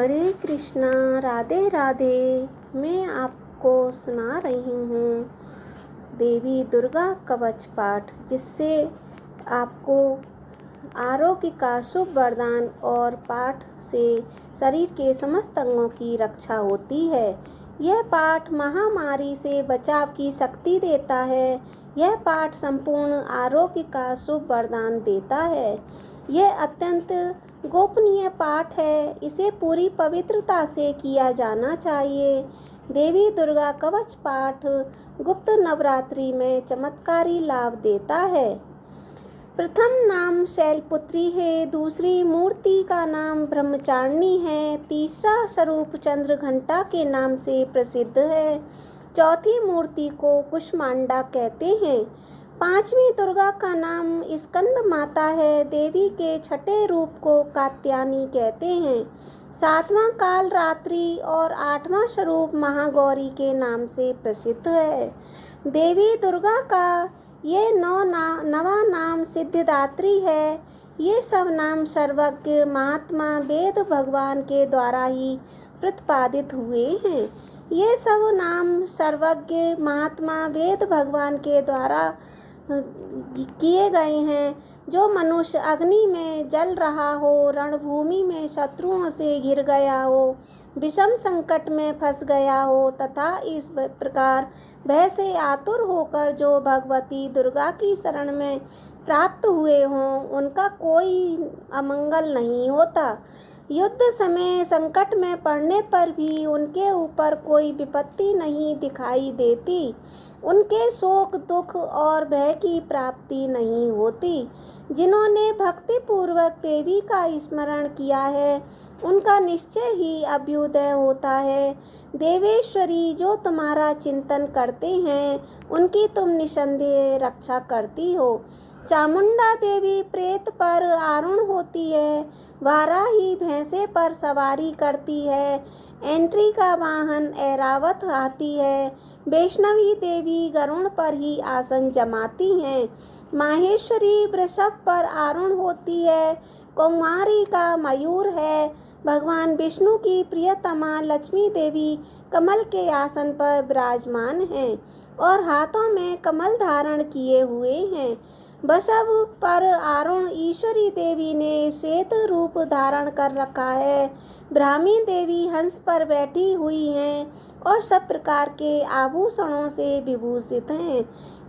हरे कृष्णा, राधे राधे। मैं आपको सुना रही हूँ देवी दुर्गा कवच पाठ, जिससे आपको आरोग्य का शुभ वरदान और पाठ से शरीर के समस्त अंगों की रक्षा होती है। यह पाठ महामारी से बचाव की शक्ति देता है। यह पाठ संपूर्ण आरोग्य का शुभ वरदान देता है। यह अत्यंत गोपनीय पाठ है। इसे पूरी पवित्रता से किया जाना चाहिए। देवी दुर्गा कवच पाठ गुप्त नवरात्रि में चमत्कारी लाभ देता है। प्रथम नाम शैलपुत्री है, दूसरी मूर्ति का नाम ब्रह्मचारिणी है, तीसरा स्वरूप चंद्रघंटा के नाम से प्रसिद्ध है, चौथी मूर्ति को कुष्मांडा कहते हैं, पांचवी दुर्गा का नाम स्कंद माता है, देवी के छठे रूप को कात्यायनी कहते हैं, सातवां काल रात्रि और आठवां स्वरूप महागौरी के नाम से प्रसिद्ध है। देवी दुर्गा का ये नवा नाम सिद्धिदात्री है। ये सब नाम सर्वज्ञ महात्मा वेद भगवान के द्वारा ही प्रतिपादित हुए हैं। ये सब नाम सर्वज्ञ महात्मा वेद भगवान के द्वारा किए गए हैं। जो मनुष्य अग्नि में जल रहा हो, रणभूमि में शत्रुओं से घिर गया हो, विषम संकट में फंस गया हो तथा इस प्रकार भय से आतुर होकर जो भगवती दुर्गा की शरण में प्राप्त हुए हों, उनका कोई अमंगल नहीं होता। युद्ध समय संकट में पड़ने पर भी उनके ऊपर कोई विपत्ति नहीं दिखाई देती। उनके शोक, दुख और भय की प्राप्ति नहीं होती। जिन्होंने भक्ति पूर्वक देवी का स्मरण किया है, उनका निश्चय ही अभ्युदय होता है। देवेश्वरी, जो तुम्हारा चिंतन करते हैं, उनकी तुम निसंदेह रक्षा करती हो। चामुंडा देवी प्रेत पर आरूढ़ होती है, वाराही भैंसे पर सवारी करती है, एंट्री का वाहन ऐरावत हाथी है, वैष्णवी देवी गरुड़ पर ही आसन जमाती हैं, माहेश्वरी वृषभ पर आरूढ़ होती है, कौमारी का मयूर है, भगवान विष्णु की प्रियतमा लक्ष्मी देवी कमल के आसन पर विराजमान हैं और हाथों में कमल धारण किए हुए हैं। वृषभ पर आरूढ़ ईश्वरी देवी ने श्वेत रूप धारण कर रखा है। ब्राह्मी देवी हंस पर बैठी हुई हैं और सब प्रकार के आभूषणों से विभूषित हैं।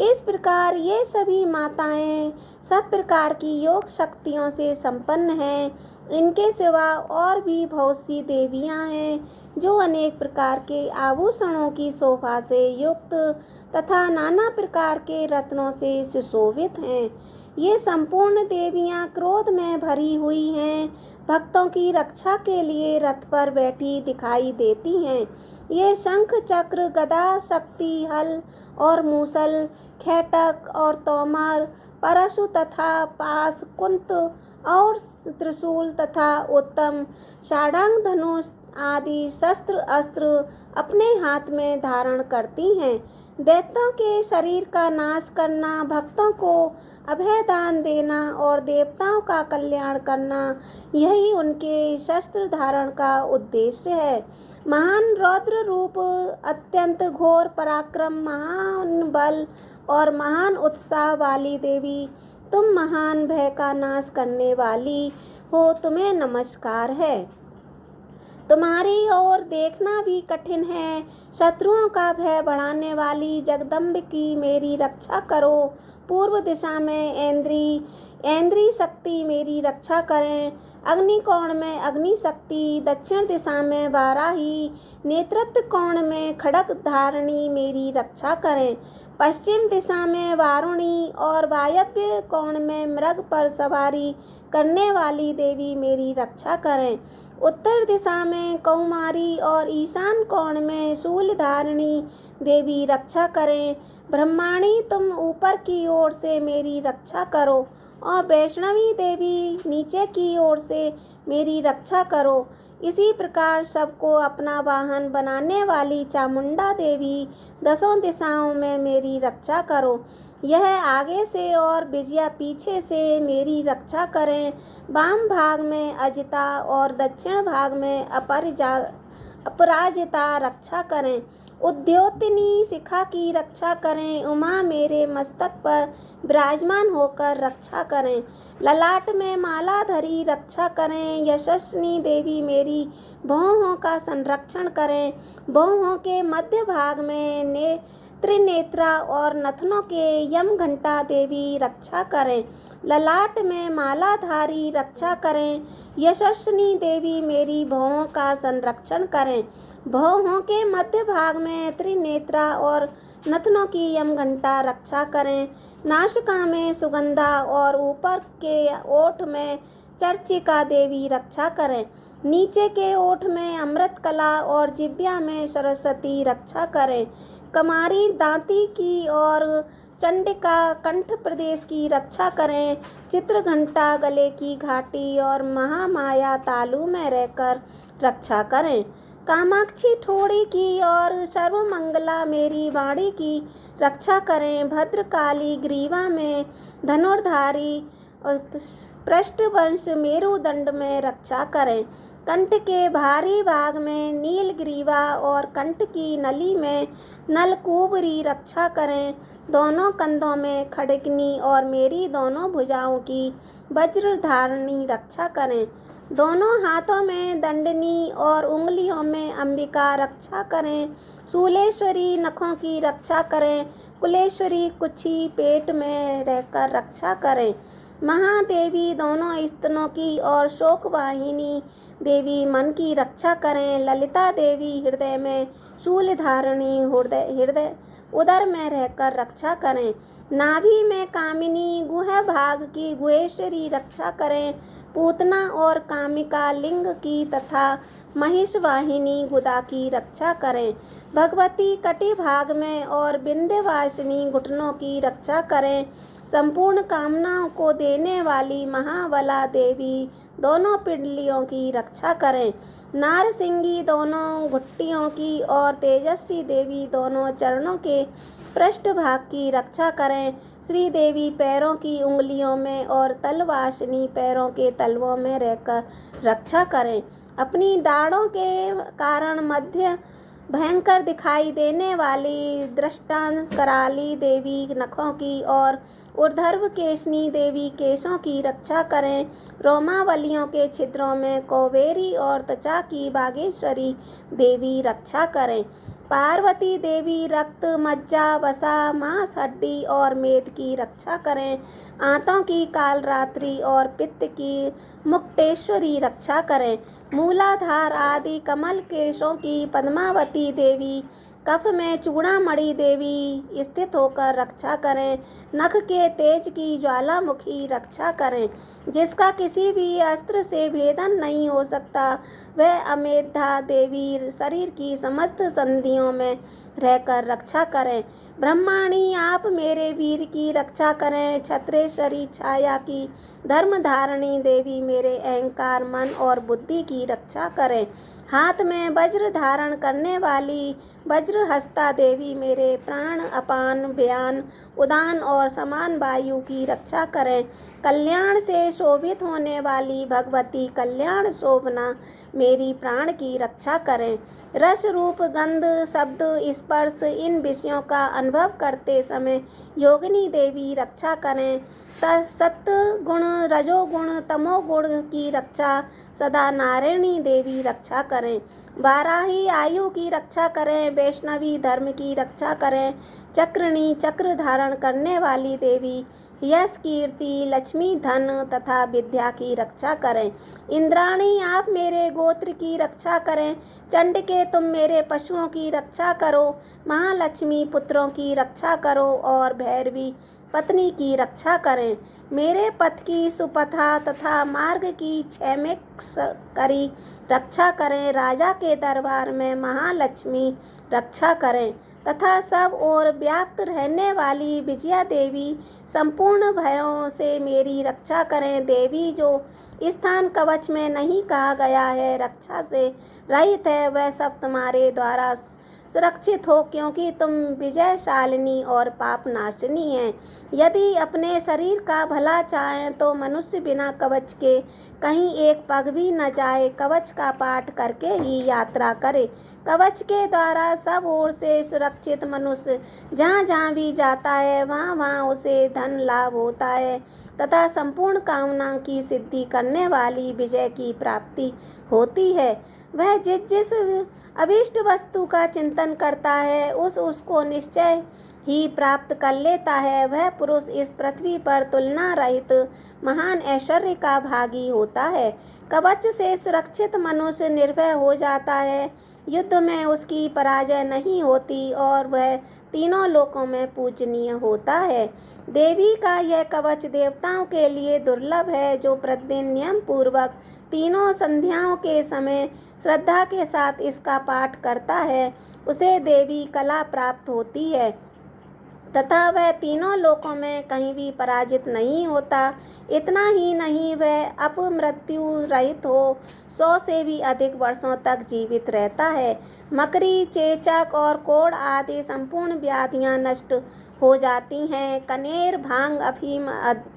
इस प्रकार ये सभी माताएं सब प्रकार की योग शक्तियों से संपन्न हैं। इनके सिवा और भी बहुत सी देवियां हैं जो अनेक प्रकार के आभूषणों की शोभा से युक्त तथा नाना प्रकार के रत्नों से सुशोभित हैं। ये संपूर्ण देवियां क्रोध में भरी हुई हैं। भक्तों की रक्षा के लिए रथ पर बैठी दिखाई देती हैं। ये शंख, चक्र, गदा, शक्ति, हल और मूसल, खेटक और तोमर, परशु तथा पास, कुंत और त्रिशूल तथा उत्तम षाडांग धनुष आदि शस्त्र अस्त्र अपने हाथ में धारण करती हैं। दैत्यों के शरीर का नाश करना, भक्तों को अभय दान देना और देवताओं का कल्याण करना, यही उनके शस्त्र धारण का उद्देश्य है। महान रौद्र रूप, अत्यंत घोर पराक्रम, महान बल और महान उत्साह वाली देवी, तुम महान भय का नाश करने वाली हो, तुम्हें नमस्कार है। तुम्हारी ओर देखना भी कठिन है। शत्रुओं का भय बढ़ाने वाली जगदम्ब की मेरी रक्षा करो। पूर्व दिशा में ऐन्द्री शक्ति मेरी रक्षा करें। अग्निकोण में अग्नि शक्ति, दक्षिण दिशा में वाराही, नेतृत्व कोण में खड्ग धारिणी मेरी रक्षा करें। पश्चिम दिशा में वारुणी और वायव्य कोण में मृग पर सवारी करने वाली देवी मेरी रक्षा करें। उत्तर दिशा में कौमारी और ईशान कोण में शूलधारिणी देवी रक्षा करें। ब्रह्माणी, तुम ऊपर की ओर से मेरी रक्षा करो और वैष्णवी देवी नीचे की ओर से मेरी रक्षा करो। इसी प्रकार सबको अपना वाहन बनाने वाली चामुंडा देवी दसों दिशाओं में मेरी रक्षा करो। यह आगे से और विजया पीछे से मेरी रक्षा करें। वाम भाग में अजिता और दक्षिण भाग में अपराजिता रक्षा करें। उद्योतनी शिखा की रक्षा करें। उमा मेरे मस्तक पर विराजमान होकर रक्षा करें। ललाट में माला धरी रक्षा करें। यशस्विनी देवी मेरी भौहों का संरक्षण करें। भौहों के मध्य भाग में त्रिनेत्रा और नथनों के यम घंटा देवी रक्षा करें। ललाट में मालाधारी रक्षा करें। यशस्विनी देवी मेरी भौहों का संरक्षण करें। भौहों के मध्य भाग में त्रिनेत्रा और नथनों की यम घंटा रक्षा करें। नासिका में सुगंधा और ऊपर के ओठ में चर्चिका देवी रक्षा करें। नीचे के ओठ में अमृत कला और जिह्वा में सरस्वती रक्षा करें। कमारी दांती की और चंडिका कंठ प्रदेश की रक्षा करें। चित्रघंटा गले की घाटी और महामाया तालु में रहकर रक्षा करें। कामाक्षी ठोड़ी की और सर्वमंगला मेरी वाणी की रक्षा करें। भद्रकाली ग्रीवा में धनुर्धारी और पृष्ठवंश मेरुदंड में रक्षा करें। कंठ के भारी भाग में नीलग्रीवा और कंठ की नली में नलकूबरी रक्षा करें। दोनों कंधों में खड़गनी और मेरी दोनों भुजाओं की वज्रधारणी रक्षा करें। दोनों हाथों में दंडनी और उंगलियों में अंबिका रक्षा करें। शूलेश्वरी नखों की रक्षा करें। कुलेश्वरी कुक्षी पेट में रहकर रक्षा करें। महादेवी दोनों स्तनों की और शोकवाहिनी देवी मन की रक्षा करें। ललिता देवी हृदय में शूलधारणी हृदय उदर में रहकर रक्षा करें। नाभि में कामिनी गुह भाग की गुहेश्वरी रक्षा करें। पूतना और कामिका लिंग की तथा महिषवाहिनी गुदा की रक्षा करें। भगवती कटी भाग में और विंध्यवासिनी घुटनों की रक्षा करें। संपूर्ण कामनाओं को देने वाली महाबला देवी दोनों पिंडलियों की रक्षा करें। नारसिंगी दोनों घुट्टियों की और तेजस्वी देवी दोनों चरणों के पृष्ठभाग की रक्षा करें। श्री देवी पैरों की उंगलियों में और तलवासिनी पैरों के तलवों में रहकर रक्षा करें। अपनी दाढ़ों के कारण मध्य भयंकर दिखाई देने वाली दृष्टांत कराली देवी नखों की और ऊर्ध्व केशनी देवी केशों की रक्षा करें। रोमावलियों के छिद्रों में कौवेरी और त्वचा की बागेश्वरी देवी रक्षा करें। पार्वती देवी रक्त मज्जा वसा मांस हड्डी और मेद की रक्षा करें। आंतों की कालरात्रि और पित्त की मुक्तेश्वरी रक्षा करें। मूलाधार आदि कमल केशों की पद्मावती देवी कफ में चूड़ामणि देवी स्थित होकर रक्षा करें। नख के तेज की ज्वालामुखी रक्षा करें। जिसका किसी भी अस्त्र से भेदन नहीं हो सकता, वह अमेधा देवी शरीर की समस्त संधियों में रहकर रक्षा करें। ब्रह्माणी आप मेरे वीर की रक्षा करें। छत्रेश्वरी छाया की धर्मधारणी देवी मेरे अहंकार मन और बुद्धि की रक्षा करें। हाथ में वज्र धारण करने वाली वज्रहस्ता देवी मेरे प्राण अपान व्यान उदान और समान वायु की रक्षा करें। कल्याण से शोभित होने वाली भगवती कल्याण शोभना मेरी प्राण की रक्षा करें। रस रूप गंध शब्द स्पर्श इन विषयों का अनुभव करते समय योगिनी देवी रक्षा करें। सत्य गुण रजोगुण तमोगुण की रक्षा सदा नारायणी देवी रक्षा करें। वाराही आयु की रक्षा करें। वैष्णवी धर्म की रक्षा करें। चक्रणी चक्र धारण करने वाली देवी यश कीर्ति लक्ष्मी धन तथा विद्या की रक्षा करें। इंद्राणी आप मेरे गोत्र की रक्षा करें। चंडिके तुम मेरे पशुओं की रक्षा करो। महालक्ष्मी पुत्रों की रक्षा करो और भैरवी पत्नी की रक्षा करें। मेरे पथ की सुपथा तथा मार्ग की क्षैमिक करी रक्षा करें। राजा के दरबार में महालक्ष्मी रक्षा करें तथा सब ओर व्याप्त रहने वाली विजया देवी संपूर्ण भयों से मेरी रक्षा करें। देवी जो स्थान कवच में नहीं कहा गया है, रक्षा से रहित है, वह सब तुम्हारे द्वारा सुरक्षित हो, क्योंकि तुम विजयशालिनी और पापनाशिनी हैं। यदि अपने शरीर का भला चाहें तो मनुष्य बिना कवच के कहीं एक पग भी न जाए, कवच का पाठ करके ही यात्रा करे। कवच के द्वारा सब ओर से सुरक्षित मनुष्य जहाँ जहाँ भी जाता है, वहाँ वहाँ उसे धन लाभ होता है तथा संपूर्ण कामना की सिद्धि करने वाली विजय की प्राप्ति होती है। वह जिस जिस अभीष्ट वस्तु का चिंतन करता है, उसको निश्चय ही प्राप्त कर लेता है। वह पुरुष इस पृथ्वी पर तुलना रहित महान ऐश्वर्य का भागी होता है। कवच से सुरक्षित मनुष्य निर्भय हो जाता है। युद्ध में उसकी पराजय नहीं होती और वह तीनों लोकों में पूजनीय होता है। देवी का यह कवच देवताओं के लिए दुर्लभ है। जो प्रतिदिन नियम पूर्वक तीनों संध्याओं के समय श्रद्धा के साथ इसका पाठ करता है, उसे देवी कला प्राप्त होती है तथा वह तीनों लोकों में कहीं भी पराजित नहीं होता। इतना ही नहीं, वह अपमृत्यु रहित हो 100 से भी अधिक वर्षों तक जीवित रहता है। मकड़ी, चेचक और कोढ़ आदि संपूर्ण व्याधियां नष्ट हो जाती हैं। कनेर, भांग, अफीम,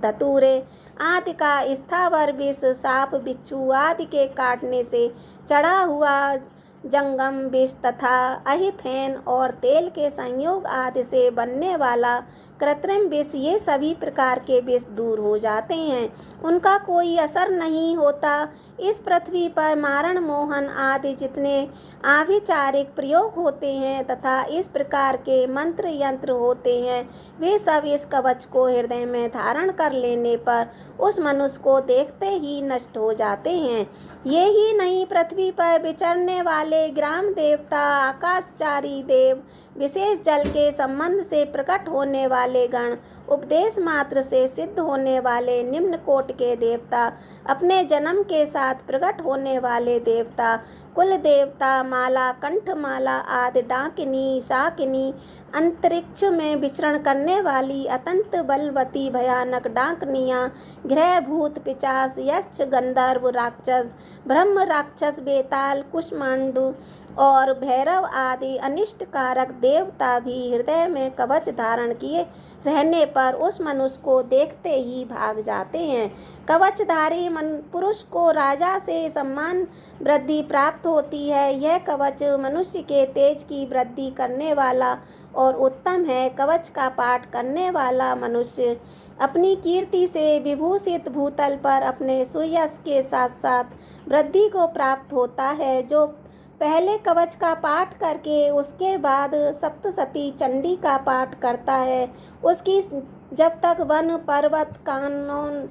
धतूरे आदि का स्थावर विष, सांप, बिच्छू आदि के काटने से चढ़ा हुआ जंगम विष तथा अहिफेन और तेल के संयोग आदि से बनने वाला कृत्रिम विष, ये सभी प्रकार के विष दूर हो जाते हैं, उनका कोई असर नहीं होता। इस पृथ्वी पर मारण, मोहन आदि जितने आभिचारिक प्रयोग होते हैं तथा इस प्रकार के मंत्र यंत्र होते हैं, वे सब इस कवच को हृदय में धारण कर लेने पर उस मनुष्य को देखते ही नष्ट हो जाते हैं। ये ही नहीं, पृथ्वी पर विचरने वाले ग्राम देवता, आकाशचारी देव, विशेष जल के संबंध से प्रकट होने वाले गण, उपदेश मात्र से सिद्ध होने वाले निम्न कोट के देवता, अपने जन्म के साथ प्रकट होने वाले देवता, कुल देवता, माला, कंठमाला आदि, डाकिनी, शाकिनी, अंतरिक्ष में विचरण करने वाली अत्यंत बलवती भयानक डाकनियाँ, ग्रह, भूत, पिशाच, यक्ष, गंधर्व, राक्षस, ब्रह्म राक्षस, बेताल, कुष्मांडू और भैरव आदि अनिष्टकारक देवता भी हृदय में कवच धारण किए रहने पर उस मनुष्य को देखते ही भाग जाते हैं। कवचधारी पुरुष को राजा से सम्मान वृद्धि प्राप्त होती है। यह कवच मनुष्य के तेज की वृद्धि करने वाला और उत्तम है। कवच का पाठ करने वाला मनुष्य अपनी कीर्ति से विभूषित भूतल पर अपने सुयश के साथ साथ वृद्धि को प्राप्त होता है। जो पहले कवच का पाठ करके उसके बाद सप्तशती चंडी का पाठ करता है, उसकी जब तक वन, पर्वत, कानन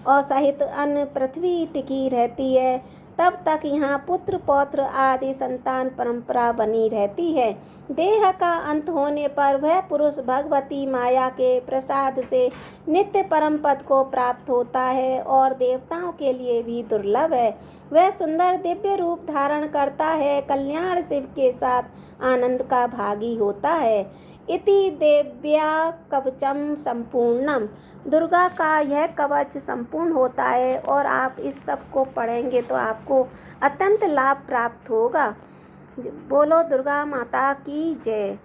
और सहित अन्य पृथ्वी टिकी रहती है, तब तक यहाँ पुत्र पौत्र आदि संतान परंपरा बनी रहती है। देह का अंत होने पर वह पुरुष भगवती माया के प्रसाद से नित्य परम पद को प्राप्त होता है और देवताओं के लिए भी दुर्लभ है। वह सुंदर दिव्य रूप धारण करता है, कल्याण शिव के साथ आनंद का भागी होता है। इति देव्या कवचम संपूर्णम। दुर्गा का यह कवच संपूर्ण होता है और आप इस सब को पढ़ेंगे तो आपको अत्यंत लाभ प्राप्त होगा। बोलो दुर्गा माता की जय।